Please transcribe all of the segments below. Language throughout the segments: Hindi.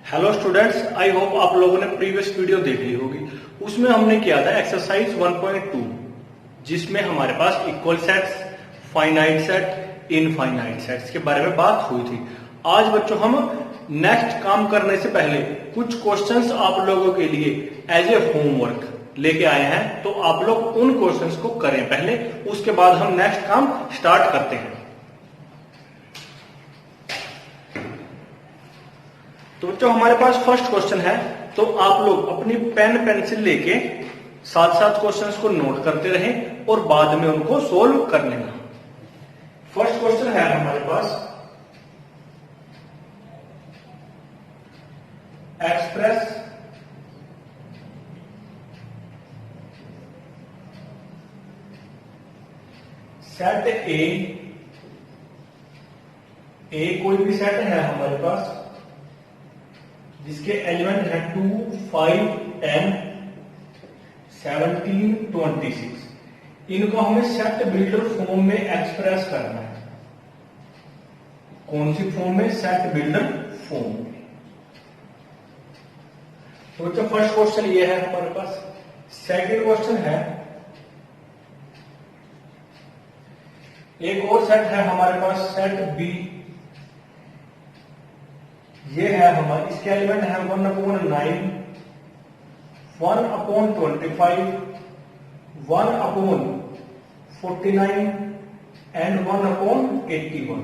हेलो स्टूडेंट्स, आई होप आप लोगों ने प्रीवियस वीडियो देख ली होगी। उसमें हमने किया था एक्सरसाइज 1.2 जिसमें हमारे पास equal sets, finite set, infinite sets के बारे में बात हुई थी। आज बच्चों हम नेक्स्ट काम करने से पहले कुछ क्वेश्चंस आप लोगों के लिए एज ए होमवर्क लेके आए हैं, तो आप लोग उन क्वेश्चंस को करें पहले, उसके बाद हम नेक्स्ट काम स्टार्ट करते हैं। तो बच्चों हमारे पास फर्स्ट क्वेश्चन है, तो आप लोग अपनी पेन पेंसिल लेके साथ साथ क्वेश्चंस को नोट करते रहें और बाद में उनको सोल्व कर लेना। फर्स्ट क्वेश्चन है हमारे पास, एक्सप्रेस सेट ए कोई भी सेट है हमारे पास जिसके एलिमेंट है 2, 5, 10, 17, 26। इनको हमें सेट बिल्डर फॉर्म में एक्सप्रेस करना है। कौन सी फॉर्म में? सेट बिल्डर फॉर्म में। तो बच्चों फर्स्ट क्वेश्चन ये है हमारे पास। सेकंड क्वेश्चन है, एक और सेट है हमारे पास, सेट बी। ये है हमारे, इसके एलिमेंट है 1/9, 1/25, 1/49 एंड 1/81।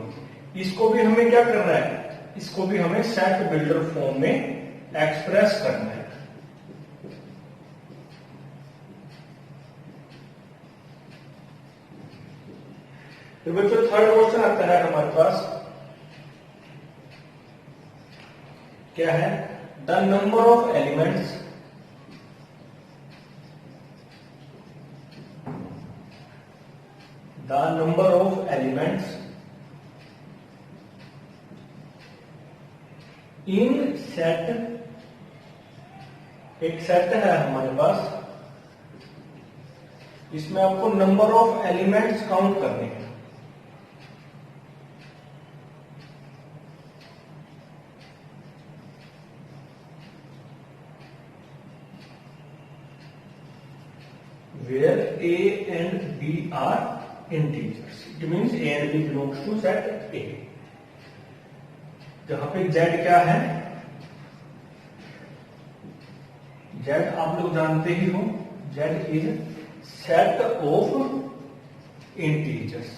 इसको भी हमें क्या करना है? इसको भी हमें सेट बिल्डर फॉर्म में एक्सप्रेस करना है। फिर बच्चों थर्ड क्वेश्चन आता है हमारे पास, क्या है? The number of elements in set. एक सेट है हमारे पास, इसमें आपको नंबर ऑफ एलिमेंट्स काउंट करने हैं। where A and B are integers. It means A and B belongs to set A. जहां पे Z क्या है? Z आप लोग जानते ही हो, Z is set of integers.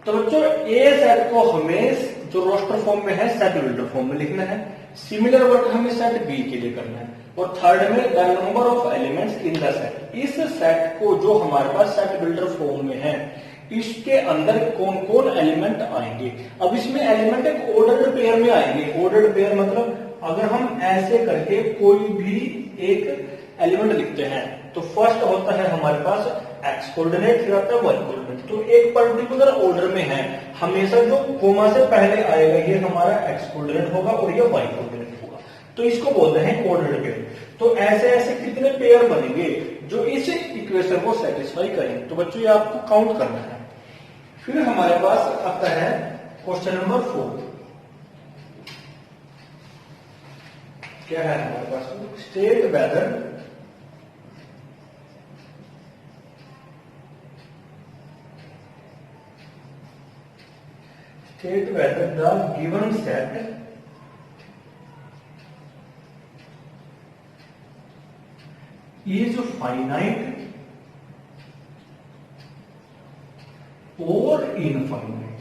तो बच्चों ए सेट को हमें जो रोस्टर फॉर्म में है सेट बिल्डर फॉर्म में लिखना है। सिमिलर वर्क हमें सेट बी के लिए करना है। और थर्ड में the number of elements in the set. इस सेट को जो हमारे पास सेट बिल्डर फॉर्म में है, इसके अंदर कौन कौन एलिमेंट आएंगे। अब इसमें एलिमेंट एक ऑर्डर्ड पेयर में आएंगे। ऑर्डर्ड पेयर मतलब अगर हम ऐसे करके कोई भी एक एलिमेंट लिखते हैं तो फर्स्ट होता है हमारे पास एक्स कोऑर्डिनेट, फिर आता है वाई कोऑर्डिनेट। तो एक पर्टिकुलर ऑर्डर में है, हमेशा जो कोमा से पहले आएगा ये हमारा एक्स कोऑर्डिनेट होगा और ये वाई कोऑर्डिनेट होगा। तो इसको बोलते हैं कोऑर्डिनेट पेयर। तो ऐसे ऐसे कितने पेयर बनेंगे जो इस इक्वेशन को सेटिस्फाई करें। तो बच्चों ये आपको काउंट करना है। फिर हमारे पास आता है क्वेश्चन नंबर 4। क्या है हमारे पास? State whether the given set is finite or infinite।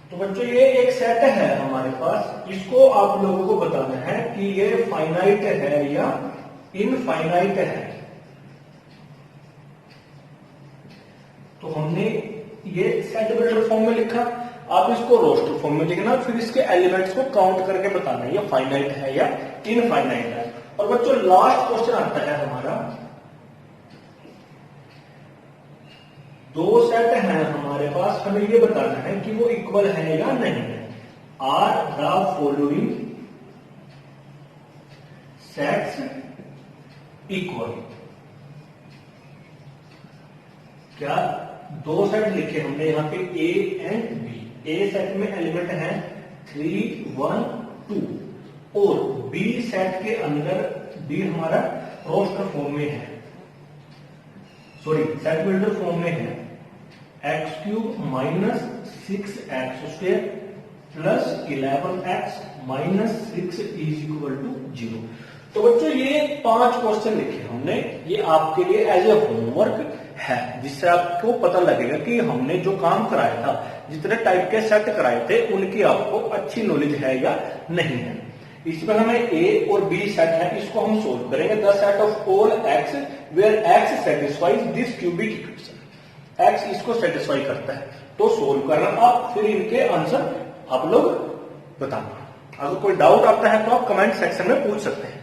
तो बच्चों ये एक सेट है हमारे पास, इसको आप लोगों को बताना है कि ये फाइनाइट है या इनफाइनाइट है। तो हमने ये सेट बिल्डर फॉर्म में लिखा, आप इसको रोस्टर फॉर्म में लिखना, फिर इसके एलिमेंट्स को काउंट करके बताना है ये फाइनाइट है या इनफाइनाइट है। और बच्चों लास्ट क्वेश्चन आता है हमारा, दो सेट हैं हमारे पास, हमें ये बताना है कि वो इक्वल है या नहीं है। Are the following sets equal. क्या दो सेट लिखे हमने यहाँ पे A and B. A set में एलिमेंट है 3 1 2 और बी सेट के अंदर बी हमारा रोस्टर फॉर्म में है, सॉरी सेट बिल्डर फॉर्म में है x³ minus 6x² plus 11x minus 6 is equal to 0। तो बच्चों ये 5 क्वेश्चन लिखे हमने, ये आपके लिए एज ए होमवर्क है, जिससे आपको पता लगेगा कि हमने जो काम कराया था, जितने टाइप के सेट कराए थे, उनकी आपको अच्छी नॉलेज है या नहीं है। इसमें हमें ए और बी सेट है, इसको हम सोल्व करेंगे। The set of all X where X satisfies this cubic equation, X इसको सेटिस्फाई करता है, तो सोल्व करना आप, फिर इनके आंसर आप लोग बताना। अगर कोई डाउट आता है तो आप कमेंट सेक्शन में पूछ सकते हैं।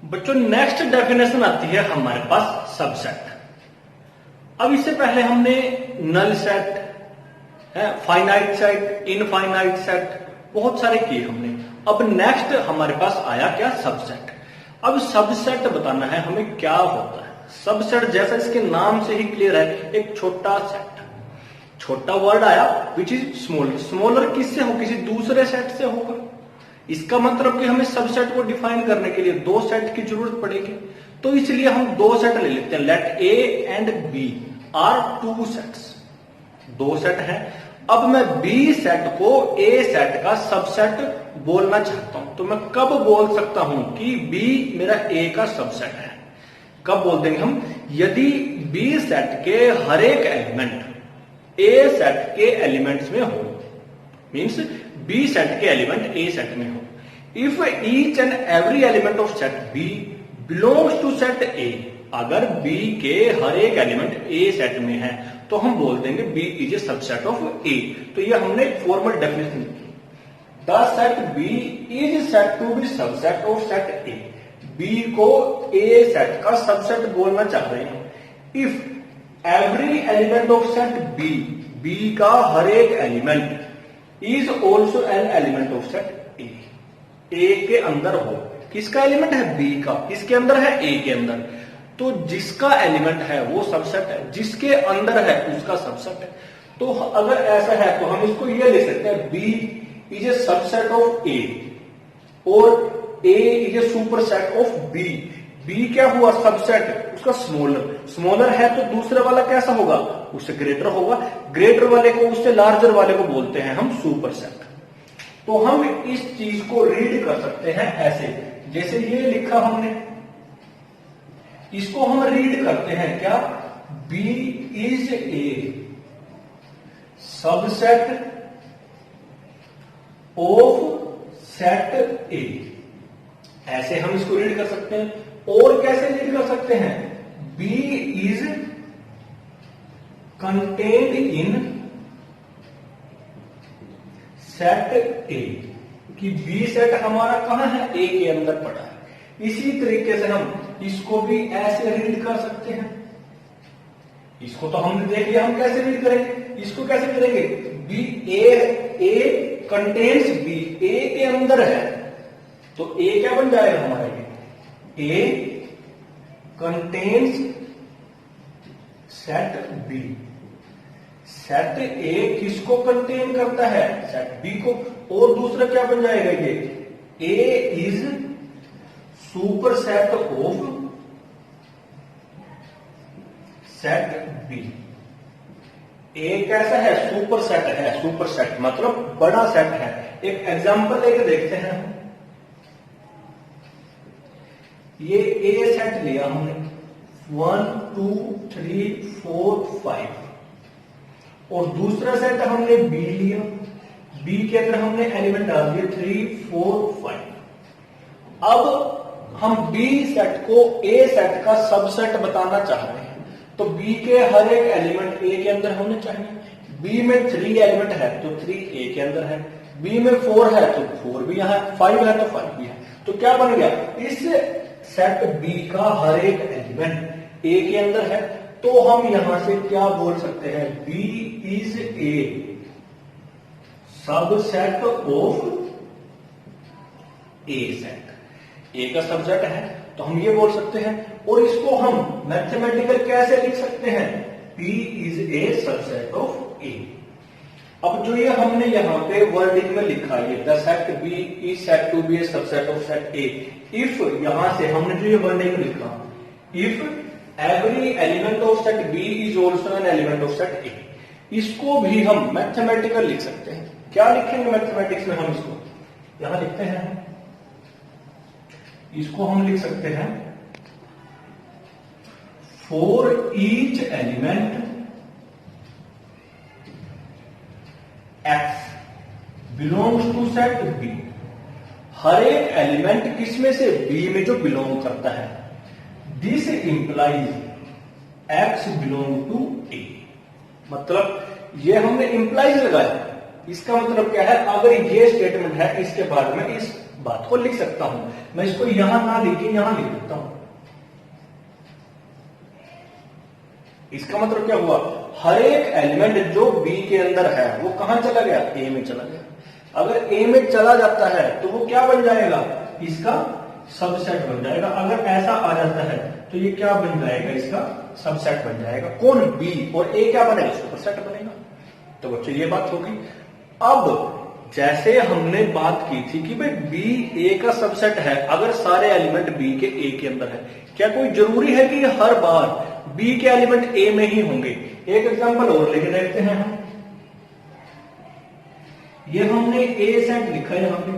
बच्चों नेक्स्ट डेफिनेशन आती है हमारे पास सबसेट। अब इससे पहले हमने null set, finite set, infinite set बहुत सारे किए हमने। अब नेक्स्ट हमारे पास आया क्या, सबसेट। अब सबसेट बताना है हमें क्या होता है। सबसेट जैसा इसके नाम से ही क्लियर है, एक छोटा सेट, छोटा वर्ड आया विच इज स्मॉलर। स्मॉलर किससे हो, किसी दूसरे सेट से होगा। इसका मतलब कि हमें सबसेट को डिफाइन करने के लिए दो सेट की जरूरत पड़ेगी, तो इसलिए हम दो सेट ले लेते हैं। Let A and B are two sets, दो सेट हैं। अब मैं बी सेट को ए सेट का सबसेट बोलना चाहता हूं, तो मैं कब बोल सकता हूं कि बी मेरा ए का सबसेट है। कब बोल देंगे हम, यदि बी सेट के हर एक एलिमेंट ए सेट के एलिमेंट्स में हो, मीन्स बी सेट के एलिमेंट ए सेट में हो। If each and every element of set B belongs to set A, अगर बी के हर एक एलिमेंट ए सेट में है तो हम बोल देंगे B is a subset of A. तो ये हमने एक फॉर्मल डेफिनेशन की। The set B is set to be subset of set A, B को ए सेट का सबसेट बोलना चाह रहे हैं। If every element of set B, B का हर एक element is also an element of set A, A के अंदर हो। किसका एलिमेंट है, बी का, किसके अंदर है, ए के अंदर। तो जिसका एलिमेंट है वो सबसेट है, जिसके अंदर है उसका सबसेट है। तो अगर ऐसा है तो हम इसको ये ले सकते हैं, B is a subset of A और A is a super set of B. B क्या हुआ, सबसेट, उसका स्मॉलर, स्मॉलर है तो दूसरे वाला कैसा होगा, उससे ग्रेटर होगा। ग्रेटर वाले को, उससे लार्जर वाले को बोलते हैं हम सुपर सेट। तो हम इस चीज को रीड कर सकते हैं ऐसे, जैसे ये लिखा हमने, इसको हम रीड करते हैं क्या, B is a subset of set ए, ऐसे हम इसको रीड कर सकते हैं। और कैसे रीड कर सकते हैं, B is contained in set ए, कि बी सेट हमारा कहां है, ए के अंदर पड़ा है। इसी तरीके से हम इसको भी ऐसे रीड कर सकते हैं। इसको तो हमने देख लिया, हम कैसे रीड करेंगे, इसको कैसे करेंगे, B A contains B, A के अंदर है, तो ए क्या बन जाएगा हमारा, A contains set B. Set A किसको कंटेन करता है, सेट बी को। और दूसरा क्या बन जाएगा, ये A is super set of set B. A कैसा है, सुपर सेट है, सुपर सेट मतलब बड़ा सेट है। एक एग्जांपल लेके देखते हैं। ये ए सेट लिया हमने 1 2 3 4 5, और दूसरा सेट हमने बी लिया, बी के अंदर हमने एलिमेंट डाल दिए 3 4 5। अब हम बी सेट को ए सेट का सबसेट बताना चाह रहे हैं, तो बी के हर एक एलिमेंट ए के अंदर होने चाहिए। बी में 3 एलिमेंट है तो 3 ए के अंदर है, बी में 4 है तो 4 भी यहां है, 5 है तो 5 भी है। तो क्या बन गया, इस सेट बी का हर एक एलिमेंट ए के अंदर है, तो हम यहां से क्या बोल सकते हैं, B is a subset of A set. A का सबसेट है तो हम ये बोल सकते हैं। और इसको हम मैथमेटिकल कैसे लिख सकते हैं, P is a subset of A। अब जो ये हमने यहाँ पे वर्डिंग में लिखा है, the set B is set to be a subset of set A, if यहां से हमने जो ये वर्डिंग लिखा, if every element of set B is also an element of set A, इसको भी हम मैथमेटिकल लिख सकते हैं। क्या लिखेंगे मैथमेटिक्स में हम इसको, यहां लिखते हैं, इसको हम लिख सकते हैं for each element X belongs to set B, हर एक एलिमेंट किसमें से, B में जो बिलोंग करता है, this implies X belong to A। मतलब ये हमने इंप्लाइज लगाया, इसका मतलब क्या है, अगर ये स्टेटमेंट है इसके बाद में इस बात को लिख सकता हूं, मैं इसको यहां ना लिख यहां लिख देता हूं। इसका मतलब क्या हुआ, हर एक एलिमेंट जो B के अंदर है वो कहां चला गया, A में चला गया। अगर A में चला जाता है तो वो क्या बन जाएगा, इसका सबसेट बन जाएगा। अगर ऐसा आ जाता है तो ये क्या बन जाएगा, इसका सबसेट बन जाएगा। कौन, B, और A क्या बनेगा, सुपरसेट बनेगा। तो बच्चों ये बात होगी। अब जैसे हमने बात की थी कि भाई B A का सबसेट है, अगर सारे एलिमेंट B के A के अंदर है, क्या कोई जरूरी है कि हर बार B के एलिमेंट A में ही होंगे। एक एग्जांपल और लेके देखते हैं हम, ये हमने A सेट लिखा है यहां पे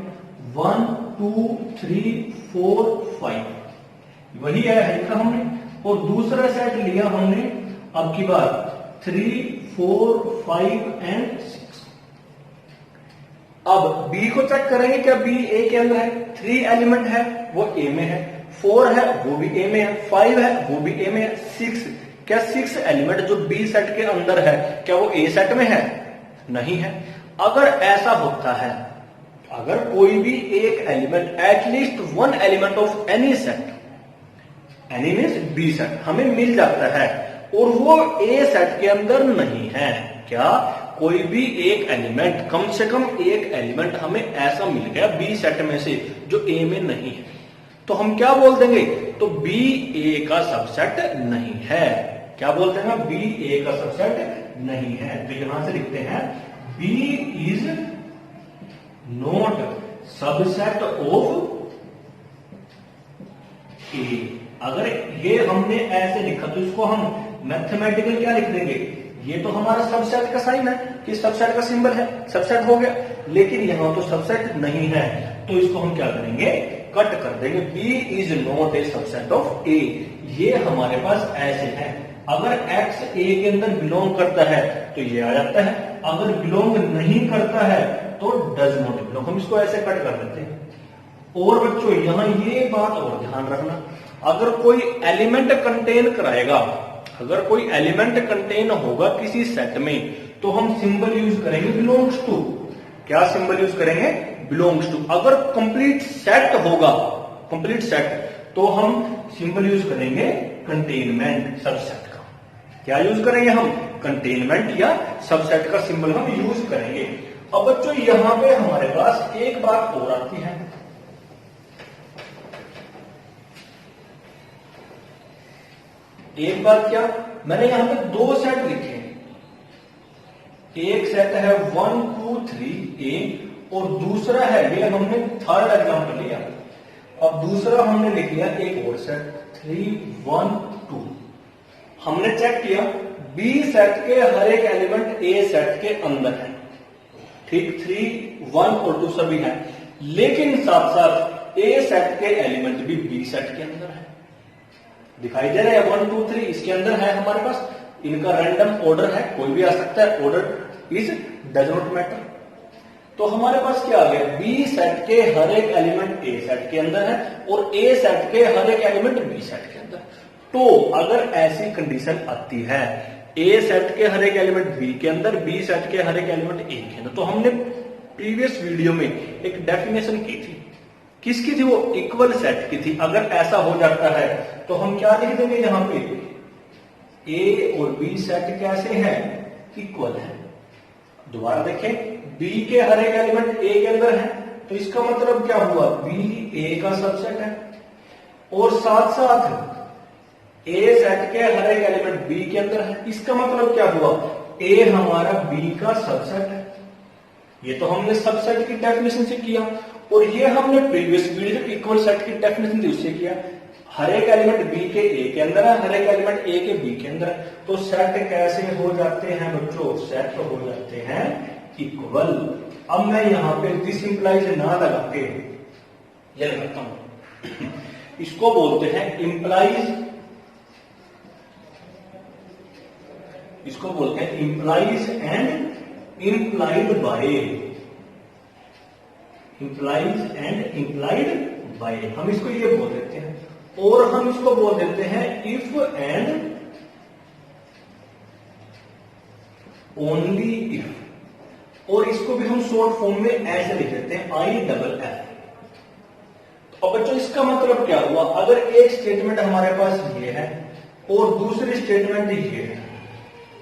1 2 3 4 5, वही है लिखा हमने, और दूसरा सेट लिया हमने अब की बार 3 4 5 एंड 6। अब B को चेक करेंगे, क्या B A के अंदर है, 3 एलिमेंट है वो A में है, 4 है वो भी A में है, 5 है वो भी A में है, 6, क्या 6 एलिमेंट जो B सेट के अंदर है क्या वो A सेट में है, नहीं है। अगर ऐसा होता है, अगर कोई भी एक element, at least one element of any set, any means B set हमें मिल जाता है और वो A सेट के अंदर नहीं है, क्या कोई भी एक एलिमेंट, कम से कम एक एलिमेंट हमें ऐसा मिल गया B सेट में से जो A में नहीं है, तो हम क्या बोल देंगे, तो B A का सबसेट नहीं है। क्या बोलते हैं, B A का सबसेट नहीं है। तो यहां से लिखते हैं B is not subset of A। अगर ये हमने ऐसे लिखा तो इसको हम मैथमेटिकल क्या लिख देंगे, ये तो हमारा सबसेट का साइन है कि सबसेट का सिंबल है, सबसेट हो गया, लेकिन यहां तो सबसेट नहीं है, तो इसको हम क्या करेंगे, कट कर देंगे। B is not a subset of A, ये हमारे पास ऐसे है। अगर X A के अंदर बिलोंग करता है तो ये आ जाता है, अगर बिलोंग नहीं करता है तो डज नॉट बिलोंग, हम इसको ऐसे कट कर देते हैं। और बच्चों यहां ये बात और ध्यान रखना, अगर कोई एलिमेंट कंटेन कराएगा, अगर कोई एलिमेंट कंटेन होगा किसी सेट में, तो हम सिंबल यूज करेंगे बिलोंग्स टू। क्या सिंबल यूज करेंगे, बिलोंग्स टू। अगर कंप्लीट सेट होगा, कंप्लीट सेट, तो हम सिंबल यूज करेंगे कंटेनमेंट सबसेट का। क्या यूज करेंगे हम, कंटेनमेंट या सबसेट का सिंबल हम यूज करेंगे। अब बच्चों यहां पे हमारे पास एक बात और आती है, एक बात क्या, मैंने यहां पे 2 सेट लिखे हैं, एक सेट है 1 2 3 A और दूसरा है, ये हमने थर्ड एग्जांपल लिया, अब दूसरा हमने लिख लिया एक और सेट 3 1 2। हमने चेक किया B सेट के हर एक एलिमेंट A सेट के अंदर है, ठीक, 3 1 और 2 सभी है, लेकिन साथ साथ A सेट के एलिमेंट भी B सेट के अंदर है। दिखाई दे रहा है 1 2 3 इसके अंदर है हमारे पास, इनका रैंडम ऑर्डर है, कोई भी आ सकता है, order is does not matter. तो हमारे पास क्या आ गया, B सेट के हर एक एलिमेंट A सेट के अंदर है और A सेट के हर एक एलिमेंट B सेट के अंदर। तो अगर ऐसी कंडीशन आती है, A सेट के हर एक एलिमेंट B के अंदर, B सेट के हर एक एलिमेंट A के अंदर, तो हमने प्रीवियस वीडियो में एक डेफिनेशन की थी, किसकी थी वो, इक्वल सेट की थी। अगर ऐसा हो जाता है तो हम क्या लिख देंगे यहां पे, A और B सेट कैसे हैं, इक्वल है। दोबारा देखें, B के हर एक एलिमेंट A के अंदर है, तो इसका मतलब क्या हुआ, B A का सबसेट है। और साथ साथ ए सेट के हर एक एलिमेंट बी के अंदर है। इसका मतलब क्या हुआ, ए हमारा बी का सबसेट है। ये तो हमने सबसेट की डेफिनेशन से किया, और ये हमने प्रीवियस वीडियो इक्वल सेट की डेफिनेशन थी उससे किया। हर एक एलिमेंट बी के ए के अंदर है, हर एक एलिमेंट ए के बी के अंदर है। तो सेट कैसे हो जाते हैं बच्चों, सेट हो जाते हैं इक्वल। अब मैं यहां पे दिस इंप्लाइज ना लगा के ये लगाता हूं, इसको बोलते हैं इंप्लाइज, इसको बोलते हैं implies and implied by, implies and implied by, हम इसको ये बोल देते हैं। और हम इसको बोल देते हैं इफ एंड ओनली इफ, और इसको भी हम शॉर्ट फॉर्म में ऐसे लिख देते हैं IFF। तो अब बच्चों इसका मतलब क्या हुआ, अगर एक स्टेटमेंट हमारे पास ये है और दूसरी स्टेटमेंट ये है,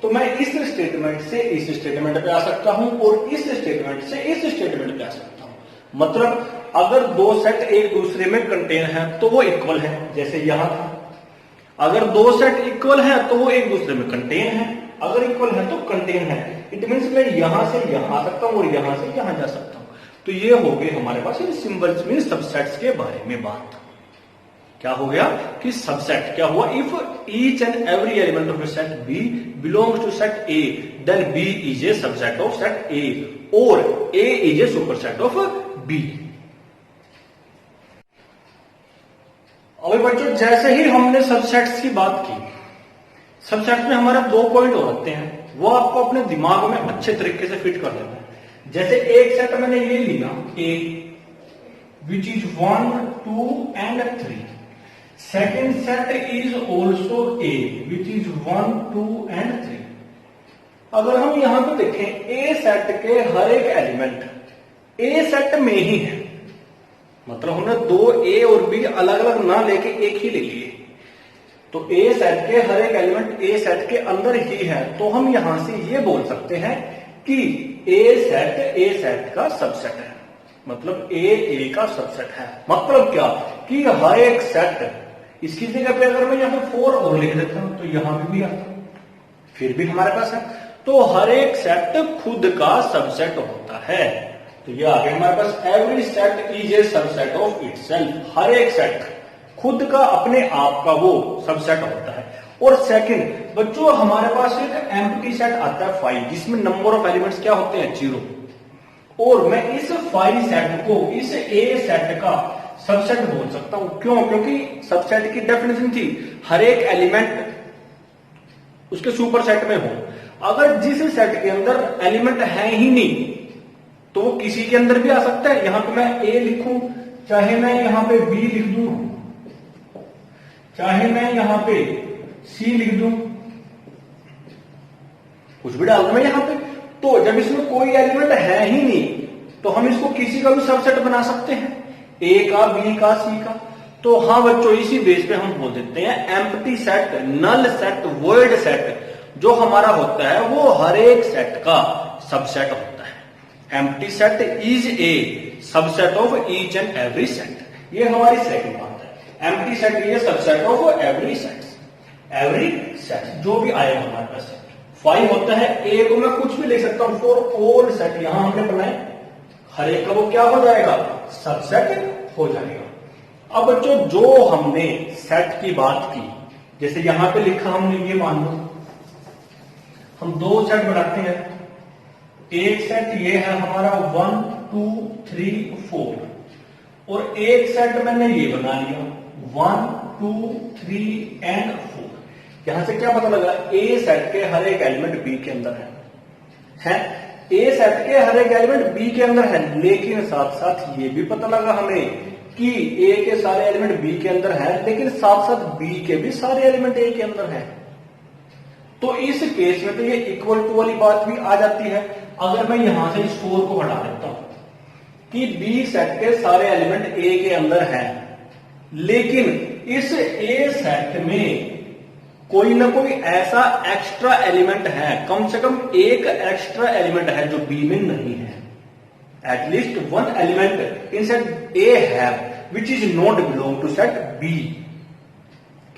तो मैं इस स्टेटमेंट से इस स्टेटमेंट पे आ सकता हूं और इस स्टेटमेंट से इस स्टेटमेंट पे आ सकता हूं। मतलब अगर दो सेट एक दूसरे में कंटेन है तो वो इक्वल है, जैसे यहां था। अगर दो सेट इक्वल है तो वो एक दूसरे में कंटेन है, अगर इक्वल है तो कंटेन है। इट मीन्स मैं यहां से यहां आ सकता हूं और यहां से यहां जा सकता हूं। तो ये हो गए हमारे पास इन सिंबल्स में सबसेट्स के बारे में बात। क्या हो गया कि सबसेट क्या हुआ, if each and every element of set B belongs to set A then B is a subset of set A और A is a superset of B. अभी बच्चों जैसे ही हमने सबसेट्स की बात की, सबसेट्स में हमारे दो पॉइंट हो सकते हैं, वो आपको अपने दिमाग में अच्छे तरीके से फिट कर लेना है। जैसे एक सेट मैंने ये लिया A which is 1 2 and 3, second set is also A which is 1 2 and 3। अगर हम यहां पे देखें ए सेट के हर एक एलिमेंट ए सेट में ही है, मतलब हमने दो ए और बी अलग अलग ना लेके एक ही ले लिए, तो ए सेट के हर एक एलिमेंट ए सेट के अंदर ही है। तो हम यहां से ये बोल सकते हैं कि ए सेट का सबसेट है, मतलब ए का सबसेट है। मतलब क्या कि हर एक सेट, इसकी जगह पे अगर मैं यहां पे 4 और लिख देता हूं तो यहां भी आता, फिर भी हमारे पास है। तो हर एक सेट खुद का सबसेट होता है। तो ये आ गया हमारे पास every set is a subset of itself. हर एक सेट खुद का अपने आप का वो सबसेट होता है। और सेकंड बच्चों हमारे पास एक एम्प्टी सेट आता है 5, जिसमें नंबर ऑफ एलिमेंट्स क्या होते हैं 0। और मैं इस 5 सेट को इस ए सेट का सबसेट बोल सकता हूं। क्यों? क्योंकि सबसेट की डेफिनेशन थी हर एक एलिमेंट उसके सुपर सेट में हो। अगर जिस सेट के अंदर एलिमेंट है ही नहीं तो वो किसी के अंदर भी आ सकता है। यहां पे मैं ए लिखूं, चाहे मैं यहां पे बी लिख दूं, चाहे मैं यहां पे सी लिख दूं, कुछ भी डाल दूं मैं यहां पे। तो जब इसमें कोई एलिमेंट है ही नहीं तो हम इसको किसी का भी सबसेट बना सकते हैं, ए का, बी का, सी का। तो हाँ बच्चों इसी बेस पे हम बोल देते हैं empty set, null set, void set जो हमारा होता है वो हर एक सेट का सबसेट होता है। Empty set is a subset of each and every set. ये हमारी सेकंड बात है। Empty set is a subset of every set, every set जो भी आएगा हमारे पास। 5 होता है, ए को मैं कुछ भी ले सकता हूं फॉर ऑल सेट। यहां हमने बनाए हर एक का वो क्या हो जाएगा, सबसेट हो जाएगा। अब बच्चों जो हमने सेट की बात की, जैसे यहां पे लिखा हमने, ये मान लो हम दो सेट बनाते हैं। एक सेट ये है हमारा 1 2 3 4 और एक सेट मैंने ये बना लिया 1 2 3 एंड 4। यहां से क्या पता लगा, ए सेट के हर एक एलिमेंट बी के अंदर है। ए सेट के हर एक एलिमेंट बी के अंदर है, लेकिन साथ साथ ये भी पता लगा हमें कि ए के सारे एलिमेंट बी के अंदर है, लेकिन साथ साथ बी के भी सारे एलिमेंट ए के अंदर है। तो इस केस में तो ये इक्वल टू वाली बात भी आ जाती है। अगर मैं यहां से इस 4 को हटा देता हूं कि बी सेट के सारे एलिमेंट ए के अंदर है, लेकिन इस ए सेट में कोई ना कोई ऐसा एक्स्ट्रा एलिमेंट है, कम से कम एक एक्स्ट्रा एलिमेंट है जो बी में नहीं है। At least one element in set A have which is not belong to set B.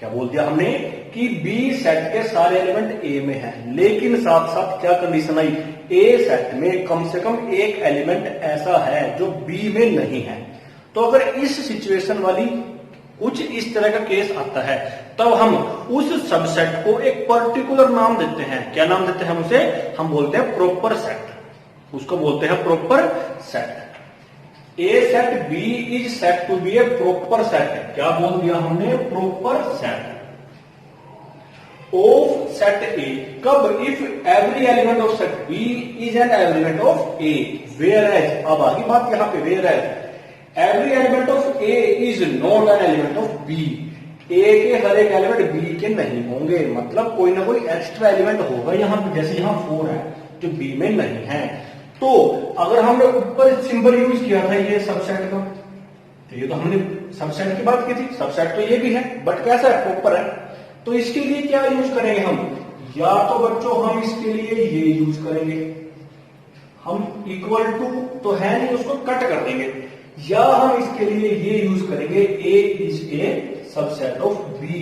क्या बोल दिया हमने कि बी सेट के सारे एलिमेंट ए में हैं, लेकिन साथ साथ क्या कंडीशन आई, ए सेट में कम से कम एक एलिमेंट ऐसा है जो बी में नहीं है। तो अगर इस सिचुएशन वाली कुछ इस तरह का केस आता है तब हम उस सबसेट को एक पर्टिकुलर नाम देते हैं। क्या नाम देते हैं हम उसे? हम बोलते हैं प्रॉपर सेट। उसको बोलते हैं proper set. A set B is set to be a proper set. क्या बोल दिया हमने? Proper set of set A. कब? If every element of set B is an element of A, whereas, अब आगे बात यहां पे, whereas every element of A is not an element of B. A के हर एक एलिमेंट बी के नहीं होंगे, मतलब कोई ना कोई एक्स्ट्रा एलिमेंट होगा यहां पे, जैसे यहां 4 है जो बी में नहीं है। तो अगर हमने ऊपर सिंबल यूज किया था ये सबसेट का, तो ये तो हमने सबसेट की बात की थी, सबसेट तो ये भी है बट कैसा है? प्रॉपर है। तो इसके लिए क्या यूज करेंगे हम? या तो बच्चों हम इसके लिए ये यूज करेंगे, हम इक्वल टू तो है नहीं, उसको कट कर देंगे, या हम इसके लिए ये यूज करेंगे A is a subset of B,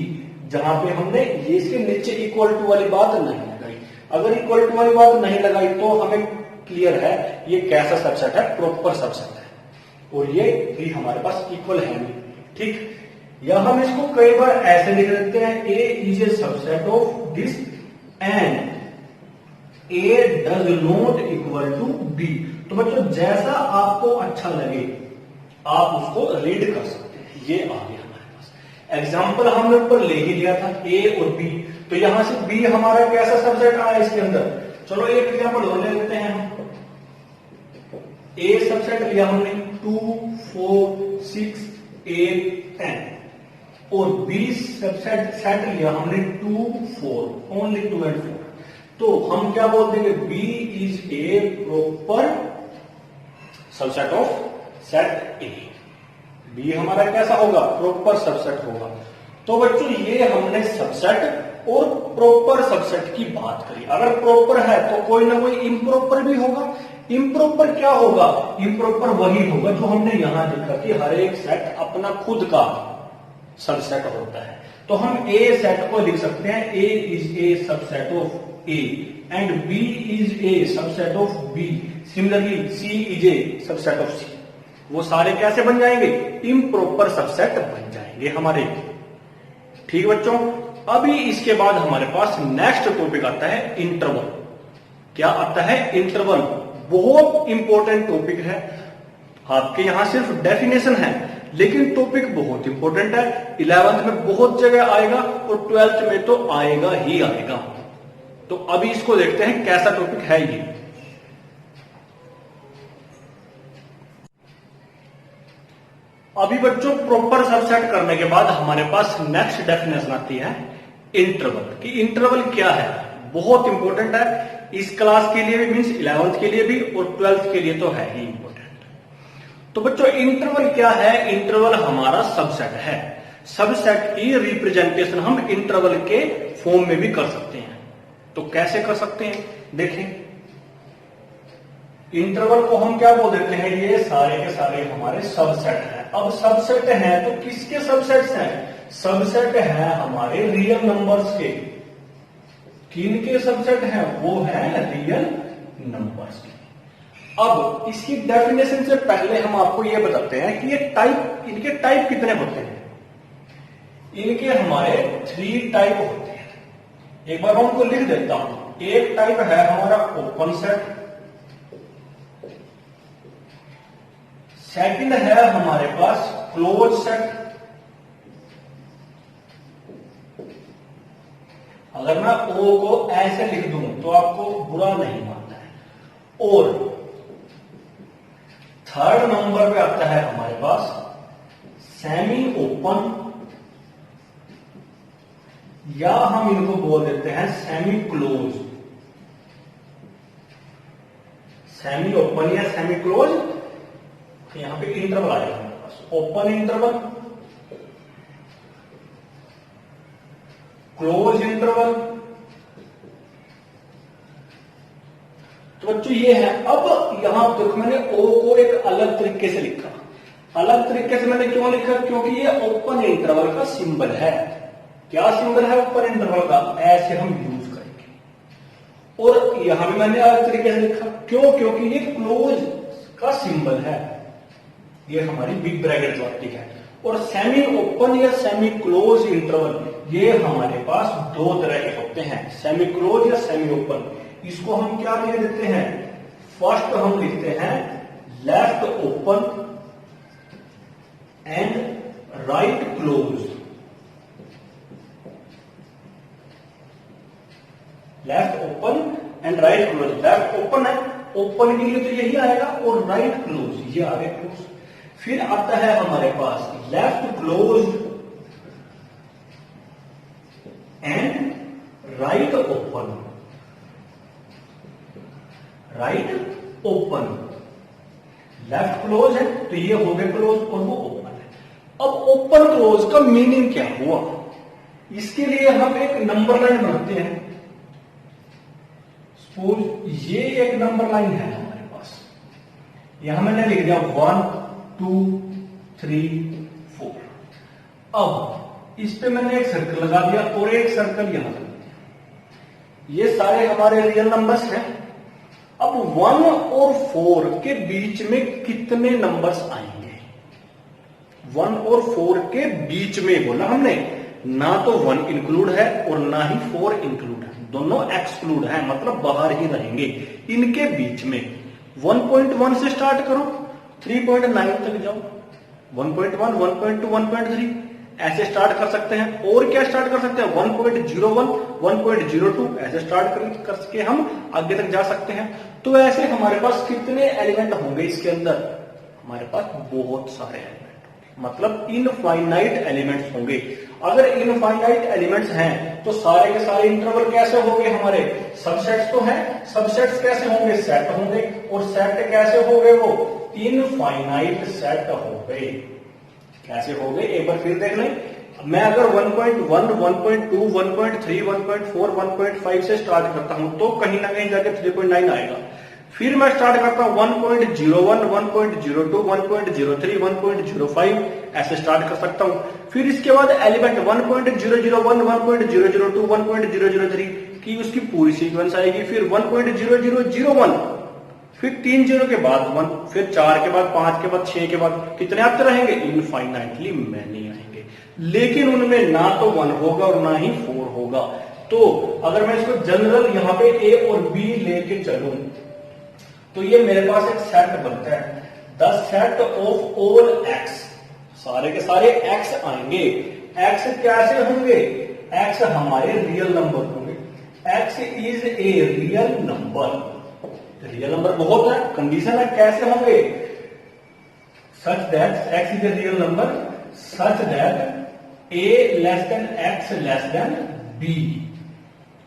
जहां पे हमने ये इसके नीचे इक्वल टू वाली बात नहीं लगाई। अगर इक्वल टू वाली बात नहीं लगाई तो हमें क्लियर है ये कैसा सबसेट है? प्रॉपर सबसेट है, और ये भी हमारे पास इक्वल है नहीं, ठीक। या हम इसको कई बार ऐसे लिख देते हैं, A is a subset of this and A does not equal to B. तो बच्चों जैसा आपको अच्छा लगे आप उसको रीड कर सकते हैं। ये आ गया हमारे पास एग्जाम्पल, हमने ऊपर ले ही लिया था ए और बी, तो यहां से बी हमारा कैसा सबसेट आया इसके अंदर? चलो एक एग्जाम्पल और ले लेते हैं हम। ए सबसेट लिया हमने 2, 4, 6, 8, 10, और बी सबसेट सेट लिया हमने 2, 4, ओनली 2 and 4। तो हम क्या बोल देंगे? B is a proper subset of set A. B हमारा कैसा होगा? प्रॉपर सबसेट होगा। तो बच्चों ये हमने सबसेट और प्रॉपर सबसेट की बात करी। अगर प्रॉपर है तो कोई ना कोई इम्प्रॉपर भी होगा। इम्प्रॉपर क्या होगा? इम्प्रॉपर वही होगा जो हमने यहां लिखा कि हर एक सेट अपना खुद का सबसेट होता है। तो हम ए सेट को लिख सकते हैं A is a subset of A and B is a subset of B, similarly C is a subset of C. वो सारे कैसे बन जाएंगे? इम्प्रॉपर सबसेट बन जाएंगे हमारे। ठीक बच्चों, अभी इसके बाद हमारे पास नेक्स्ट टॉपिक आता है इंटरवल। क्या आता है? इंटरवल। बहुत इंपॉर्टेंट टॉपिक है। आपके यहां सिर्फ डेफिनेशन है लेकिन टॉपिक बहुत इंपॉर्टेंट है। 11th में बहुत जगह आएगा और 12th में तो आएगा ही आएगा। तो अभी इसको देखते हैं कैसा टॉपिक है ये। अभी बच्चों प्रॉपर सबसेट करने के बाद हमारे पास नेक्स्ट डेफिनेशन आती है इंटरवल की। इंटरवल क्या है? बहुत इंपॉर्टेंट है इस क्लास के लिए भी, मींस 11th के लिए भी और 12th के लिए तो है ही इंपॉर्टेंट। तो बच्चों इंटरवल क्या है? इंटरवल हमारा सबसेट है। सबसेट की रिप्रेजेंटेशन हम इंटरवल के फॉर्म में भी कर सकते हैं। तो कैसे कर सकते हैं? देखें, इंटरवल को हम क्या बोल देते हैं? ये सारे के सारे हमारे सबसेट हैं। अब सबसेट हैं तो किसके सबसेट्स हैं? सबसेट है हमारे रियल नंबर्स के। किनके सबसेट हैं? वो है रियल नंबर्स के। अब इसकी डेफिनेशन से पहले हम आपको ये बताते हैं कि ये टाइप, इनके टाइप कितने होते हैं। इनके हमारे 3 टाइप होते हैं। एक बार मैं उनको लिख देता हूं। एक टाइप है हमारा ओपन सेट, सेकंड है हमारे पास क्लोज सेट। अगर मैं ओ को ऐसे लिख दूं तो आपको बुरा नहीं मानना है। और थर्ड नंबर पे आता है हमारे पास सेमी ओपन, या हम इनको बोल देते हैं सेमी क्लोज। सेमी ओपन या सेमी क्लोज, यहां पे इंटरवल आएगा हमारे पास। Open interval, close interval. तो बच्चों ये है। अब यहां देखो मैंने ओ को एक अलग तरीके से लिखा। अलग तरीके से मैंने क्यों लिखा? क्योंकि ये ओपन इंटरवल का सिंबल है। क्या सिंबल है ऊपर इंटरवल का, ऐसे हम यूज करेंगे। और यहां भी मैंने अलग तरीके से लिखा, क्यों? क्योंकि ये क्लोज का सिंबल है, ये हमारी बिग ब्रैकेट वाली है। और सेमी ओपन या सेमी क्लोज इंटरवल ये हमारे पास दो तरह के होते हैं, सेमी क्लोज या सेमी ओपन। इसको हम क्या लिख देते हैं, फर्स्ट हम लिखते हैं left open and right close. Left open and right close, left open है, ओपन के लिए तो यही आएगा, और राइट क्लोज ये आगे क्लोज। फिर आता है हमारे पास left close and right open, right open. Left close है तो ये हो गए क्लोज और वो ओपन है। अब ओपन क्लोज का मीनिंग क्या हुआ, इसके लिए हम एक नंबर लाइन बनाते हैं। सपोज ये एक नंबर लाइन है हमारे पास, यहां मैंने लिख दिया 1 2 3 4। अब इस पे मैंने एक सर्कल लगा दिया और एक सर्कल यहां लगा दिया। ये सारे हमारे रियल नंबर्स हैं। अब 1 और 4 के बीच में कितने नंबर्स आएंगे? 1 और 4 के बीच में बोला हमने, ना तो 1 इंक्लूड है और ना ही 4 इंक्लूड है, दोनों एक्सक्लूड है, मतलब बाहर ही रहेंगे। इनके बीच में 1.1 से स्टार्ट करो, 3.9 तक जाओ, 1.1 1.2 1.3 ऐसे स्टार्ट कर सकते हैं। और क्या स्टार्ट कर सकते हैं, 1.01 1.02 ऐसे स्टार्ट करके हम आगे तक जा सकते हैं। तो ऐसे हमारे पास कितने एलिमेंट होंगे इसके अंदर, हमारे पास बहुत सारे एलिमेंट होंगे, मतलब इनफाइनाइट एलिमेंट्स होंगे। अगर इनफाइनाइट एलिमेंट्स हैं तो सारे के सारे इंटरवल कैसे होंगे, हमारे सबसेट्स तो हैं, सबसेट्स कैसे होंगे, सेट होंगे। और सेट कैसे हो गए, वो इनफाइनाइट सेट हो गए। कैसे हो गए एक बार फिर देख लें। मैं अगर 1.1 1.2 1.3 1.4 1.5 से स्टार्ट करता हूं तो कहीं ना कहीं जाके 3.9 आएगा। फिर मैं स्टार्ट करता हूं 1.01 1.02 1.03 1.05 ऐसे स्टार्ट कर सकता हूं। फिर इसके बाद एलिमेंट 1.001 1.002 1.003 की उसकी पूरी सीक्वेंस आएगी। फिर 1.0001, फिर 3 0 के बाद 1, फिर 4 के बाद 5 के बाद 6 के बाद कितने आते रहेंगे, इनफाइनाइटली मैनी आएंगे। लेकिन उनमें ना तो 1 होगा और ना ही 4 होगा। तो अगर मैं इसको जनरल यहां पे ए और बी लेके चलूं तो ये मेरे पास एक सेट बनता है, the set of all x. सारे के सारे एक्स आएंगे। एक्स कैसे होंगे, एक्स हमारे रियल नंबर होंगे। X is a real number, real number बहुत है, कंडीशन है कैसे होंगे, such that x is a real number such that A less than X less than B,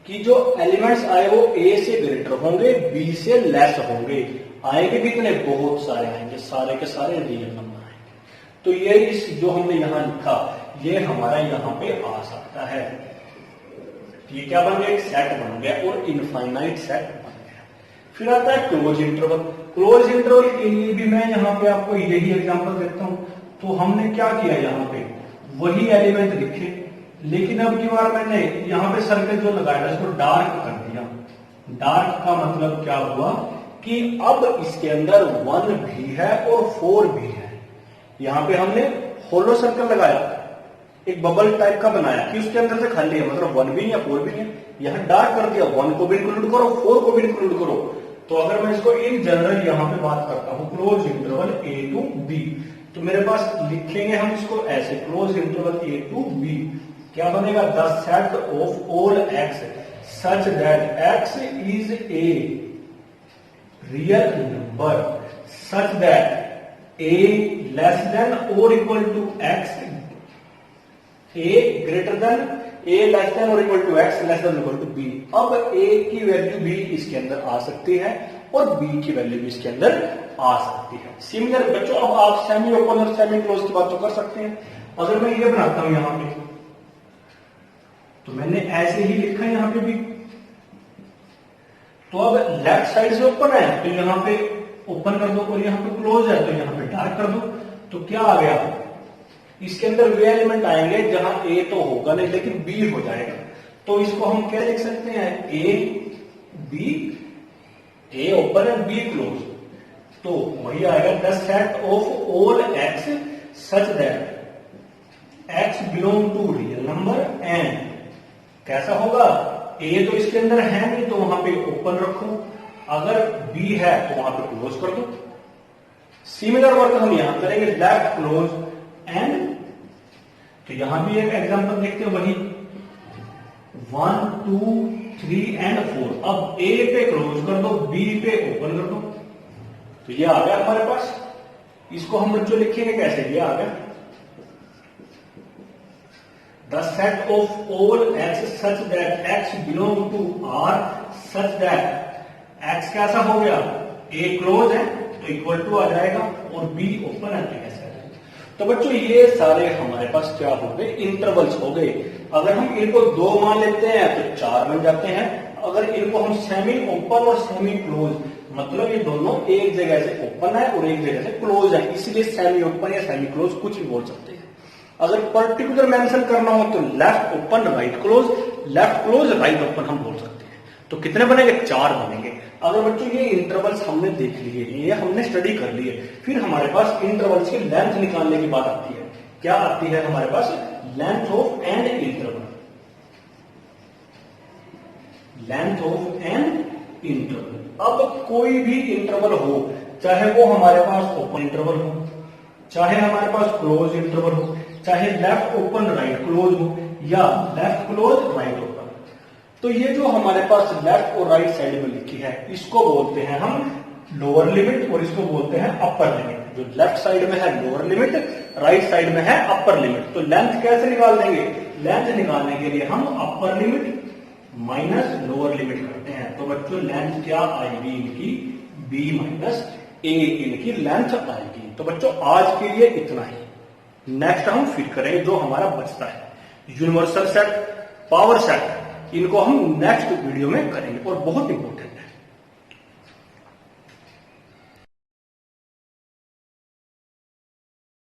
कि जो एलिमेंट्स आए वो ए से ग्रेटर होंगे, बी से लेस होंगे। आएंगे कितने, बहुत सारे आएंगे, सारे के सारे रियल नंबर आएंगे। तो ये इस जो हमने यहां लिखा ये हमारा यहां पे आ सकता है। ये क्या बन गया, एक सेट बन गया और इनफाइनाइट सेट बन गया। फिर आता है क्लोज इंटरवल। क्लोज इंटरवल के लिए भी मैं यहाँ पे आपको यही एग्जांपल देता हूं। तो हमने क्या किया, यहाँ पे वही एलिमेंट लिखे, लेकिन अब की बार मैंने यहाँ पे सर्कल जो लगाया था इसको डार्क कर दिया। डार्क का मतलब क्या हुआ कि अब इसके अंदर 1 भी है और 4 भी है। यहां पे हमने होलो सर्कल लगाया, एक बबल टाइप का बनाया कि उसके अंदर से खाली है, मतलब 1 भी नहीं है 4 भी नहीं है। यहां डार्क कर दिया, 1 को भी इंक्लूड करो 4 को भी इंक्लूड करो। तो अगर मैं इसको इन जनरल यहां पे बात करता हूं close interval A to B, तो मेरे पास लिखेंगे हम इसको ऐसे, close interval A to B क्या बनेगा, the set of all x such that x is a real number such that A less than और equal to x, A greater than A less than और equal to x less than equal to B. अब ए की वैल्यू भी इसके अंदर आ सकती है और बी की वैल्यू भी इसके अंदर आ सकती है। सिमिलर बच्चों अब आप सेमी ओपन और सेमी क्लोज की बात तो कर सकते हैं। अगर मैं ये बनाता हूं यहां पे तो मैंने ऐसे ही लिखा है यहां पे भी, तो अब लेफ्ट साइड से ओपन है तो यहां पे ओपन कर दो और यहां पे क्लोज है तो यहां पे डार्क कर दो। तो क्या आ गया, इसके अंदर वे एलिमेंट आएंगे जहां ए तो होगा नहीं लेकिन बी हो जाएगा। तो इसको हम क्या लिख सकते हैं, A open and B close. तो वही आएगा the set of all x such that X belong to real number and कैसा होगा, ए तो इसके अंदर है नहीं तो वहां पे ओपन रखो, अगर बी है तो वहां पे क्लोज कर दो। सिमिलर वर्क हम यहां करेंगे लेफ्ट क्लोज एंड, तो यहां भी एक एग्जांपल देखते हैं वही 1 2 3 एंड 4। अब ए पे क्लोज कर दो, बी पे ओपन कर दो, तो ये आ गया हमारे पास। इसको हम बच्चों लिखेंगे कैसे, ये आ गया the set of all x such that X belong to R such that X कैसा हो गया, ए क्लोज है तो इक्वल टू आ जाएगा और बी ओपन है तो कैसा है। तो बच्चों ये सारे हमारे पास क्या हो गए, इंटरवल्स हो गए। अगर हम इनको 2 मान लेते हैं तो 4 बन जाते हैं। अगर इनको हम सेमी ओपन और सेमी क्लोज, मतलब ये दोनों एक जगह से ओपन है और एक जगह से क्लोज है, इसलिए सेमी ओपन या सेमी क्लोज कुछ भी बोल सकते हैं। अगर पर्टिकुलर मेंशन करना हो तो left open right close, left close right open हम बोल सकते हैं। तो कितने बनेंगे, 4 बनेंगे। अगर बच्चों ये इंटरवल्स हमने देख लिए, ये हमने स्टडी कर लिए, फिर हमारे पास इंटरवल्स की लेंथ निकालने की बात आती है। क्या आती है हमारे पास, length of an interval, length of an interval. अब कोई भी इंटरवल हो, चाहे वो हमारे पास ओपन इंटरवल हो, चाहे हमारे पास क्लोज इंटरवल हो, चाहे लेफ्ट ओपन राइट क्लोज हो या लेफ्ट क्लोज राइट ओपन, तो ये जो हमारे पास लेफ्ट और राइट साइड में लिखी है इसको बोलते हैं हम लोअर लिमिट और इसको बोलते हैं अपर लिमिट। जो लेफ्ट साइड में है लोअर लिमिट, राइट साइड में है अपर लिमिट। तो लेंथ कैसे निकाल देंगे, लेंथ निकालने के लिए हम upper limit minus lower limit करते हैं। तो बच्चों लेंथ क्या आएगी इनकी, बी माइनस ए इनकी लेंथ आएगी। तो बच्चों आज के लिए इतना ही, नेक्स्ट हम फिर करेंगे जो हमारा बचता है यूनिवर्सल सेट, पावर सेट, इनको हम नेक्स्ट वीडियो में करेंगे और बहुत इंपॉर्टेंट है।